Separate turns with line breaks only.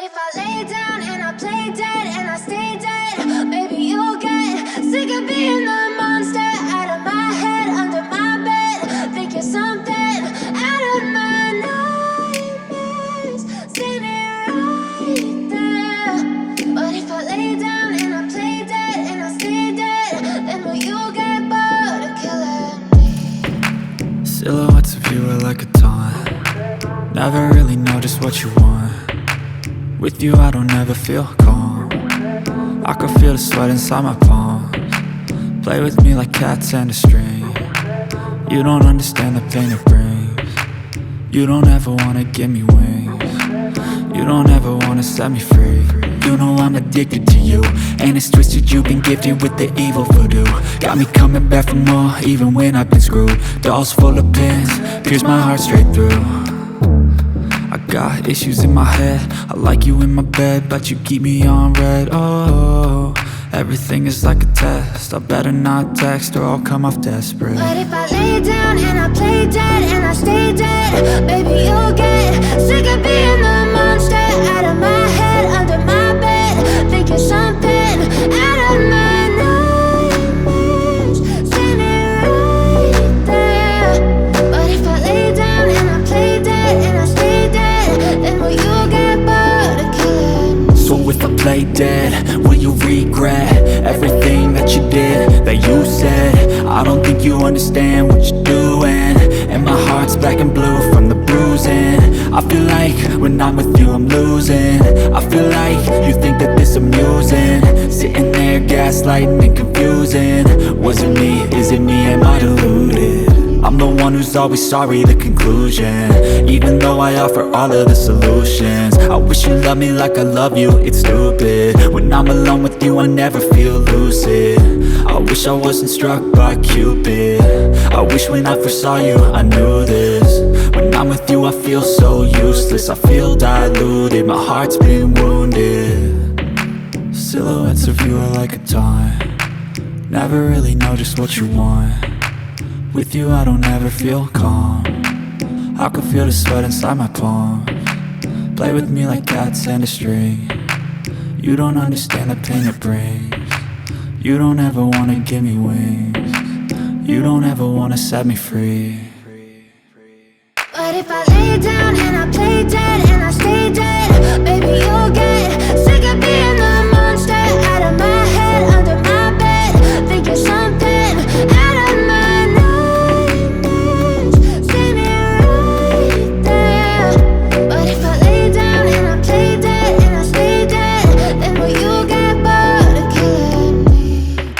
if I lay down and I play dead and I stay dead, maybe you'll get sick of being the monster out of my head, under my bed. Think you're something out of my nightmares, standing right there. But if I lay down and I play dead and I stay dead, then will you get bored of killing me?
Silhouettes of you are like a taunt. Never really know just what you want. With you I don't ever feel calm. I can feel the sweat inside my palms. Play with me like cats and a string. You don't understand the pain it brings. You don't ever wanna give me wings. You don't ever wanna set me free. You know I'm addicted to you, and it's twisted, you've been gifted with the evil voodoo. Got me coming back for more, even when I've been screwed. Dolls full of pins, pierce my heart straight through. I got issues in my head, I like you in my bed, but you keep me on red. Oh, everything is like a test, I better not text or I'll come off desperate.
But if I lay down and I play dead and I stay dead, baby you'll get sick of being the monster out of my head, under my bed. Think you're something out of my nightmares, standing right there. But if I lay down and I play dead and I stay dead, then will you get bored of killing me?
So if I play dead, will you regret everything that you did, that you said? I don't think you understand what you're doing, and my heart's black and blue from the bruising. I feel like when I'm with you I'm losing. I feel like you think that this amusing, sitting there gaslighting and confusing. Was it me? Is it me? Am I deluded? I'm the one who's always sorry, the conclusion, even though I offer all of the solutions. I wish you loved me like I love you, it's stupid. When I'm alone with you I never feel lucid. I wish I wasn't struck by Cupid. I wish when I first saw you I knew this. When I'm with you I feel so useless, I feel diluted, my heart's been wounded. Silhouettes of you are like a taunt. Never really know just what you want. With you I don't ever feel calm. I can feel the sweat inside my palms. Play with me like cats and a string. You don't understand the pain it brings. You don't ever wanna give me wings. You don't ever wanna set me free.
But if I lay down and I play dead and I stay dead,